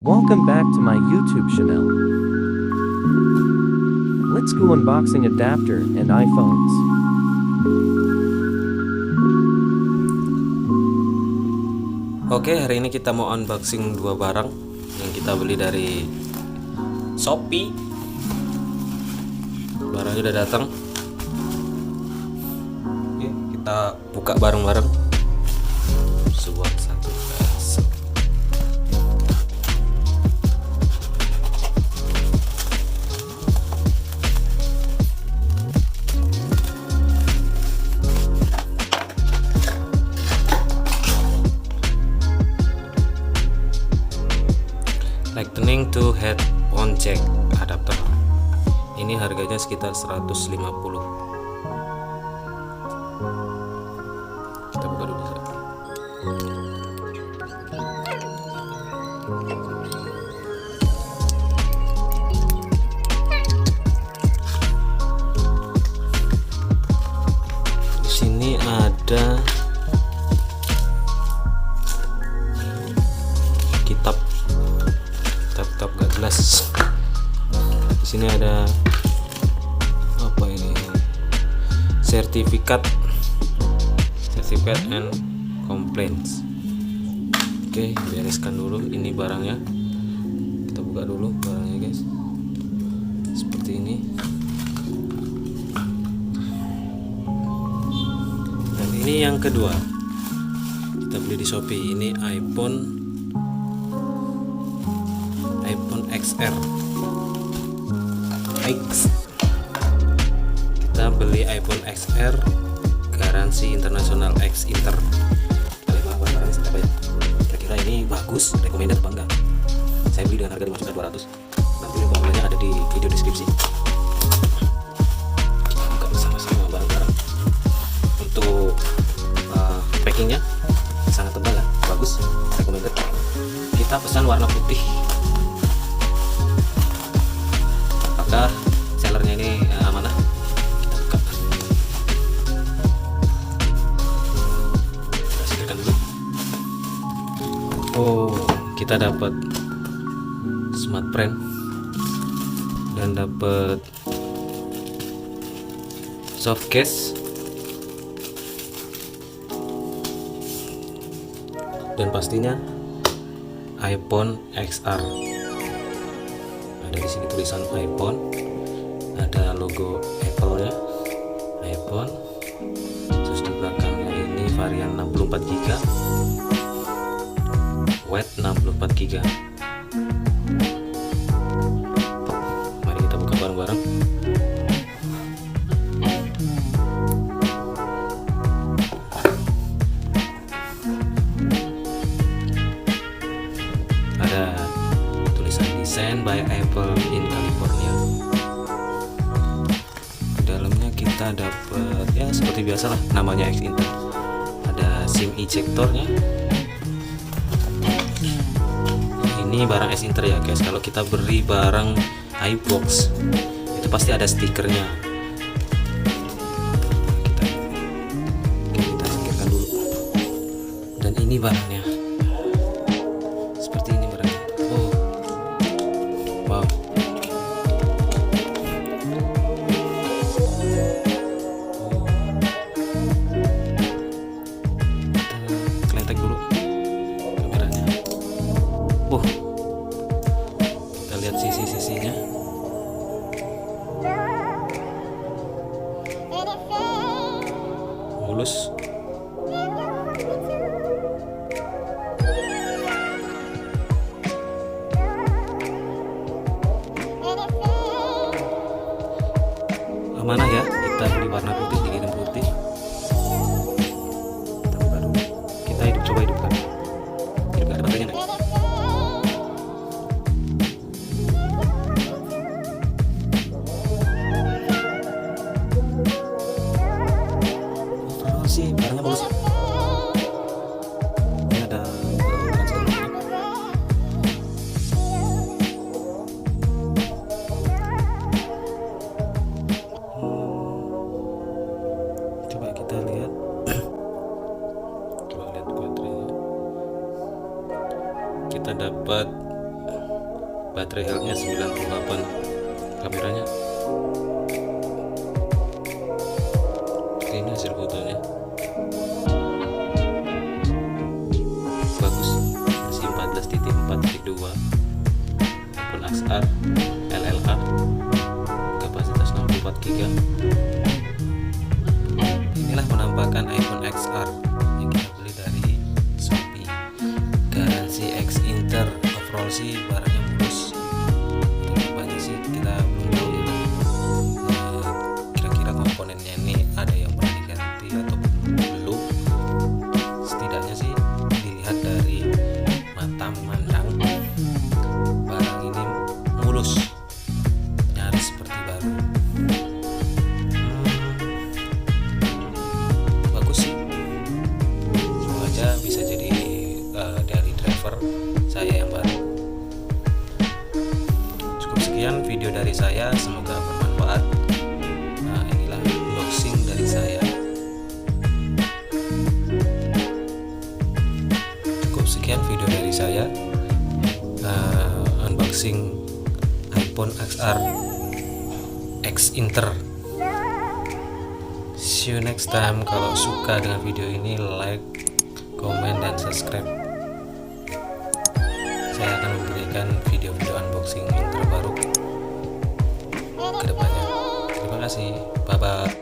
Welcome back to my YouTube channel. Let's go unboxing adapter and iPhones. Oke, hari ini kita mau unboxing dua barang yang kita beli dari Shopee. Barangnya udah datang. Oke, kita buka bareng-bareng. Sebuah satu PS. Lightning to headphone jack adapter. Ini harganya sekitar 150. Kita buka dulu. Di sini ada kitab gak jelas. Di sini ada apa ini? Sertifikat and complaints. Oke, bereskan dulu ini barangnya. Kita buka dulu barangnya, guys. Seperti ini. Dan ini yang kedua. Kita beli di Shopee. Ini iPhone XR X. Kita beli iPhone XR garansi internasional X Inter. Kita lihat barang apa ya. Kira-kira ini bagus, recommended apa enggak? Saya beli dengan harga dimasukkan 200. Nanti pembeliannya ada di video deskripsi. Buka bersama-sama barang-barang. Untuk packingnya sangat tebal ya, bagus, recommended. Kita pesan warna putih. Apakah sellernya ini amanah? Kita buka. Kita singkirkan dulu. Oh, kita dapat smart frame dan dapat soft case dan pastinya iPhone XR. Ada di sini tulisan iPhone, ada logo Apple-nya, iPhone. Terus di belakangnya ini varian 64 GB, weight 64 GB. Mari kita buka bareng-bareng. Ada Design by Apple in California. Di dalamnya kita dapat ya seperti biasa lah, namanya X Inter. Ada SIM ejectornya. Ini barang X Inter ya guys. Kalau kita beli barang iBox itu pasti ada stikernya. Kita singkirkan dulu. Dan ini barangnya. Seperti ini barangnya. Wow. Kita keletek dulu kameranya. Kita lihat sisi-sisinya. Mulus. Amanah ya, kita beli warna putih, dikirim putih. Kita buka dulu. Kita coba hidupkan. Hidupkan, ada baterainya nggak? Oh sih, barangnya bagus. Ini ada baterai health-nya 98, kameranya ini hasil fotonya bagus, masih 14.4.2 iPhone XR LLA, kapasitas 64 GB. Inilah penampakan iPhone XR yang kita beli dari Shopee. Garansi X Inter, overall sih barangnya mulus. Untuk banyak sih kita belum tahu ya. Kira-kira komponennya ini ada yang pernah diganti atau belum. Setidaknya sih dilihat dari mata memandang, barang ini mulus, nyaris seperti baru. Bagus sih, semoga aja bisa jadi daily driver saya yang baru. Cukup sekian video dari saya, semoga bermanfaat. Nah, inilah unboxing dari saya. Cukup sekian video dari saya, unboxing iPhone XR X Inter. See you next time. Kalau suka dengan video ini, like, komen, dan subscribe. Saya akan memberikan video-video unboxing yang terbaru ke depannya. Terima kasih. Bye bye.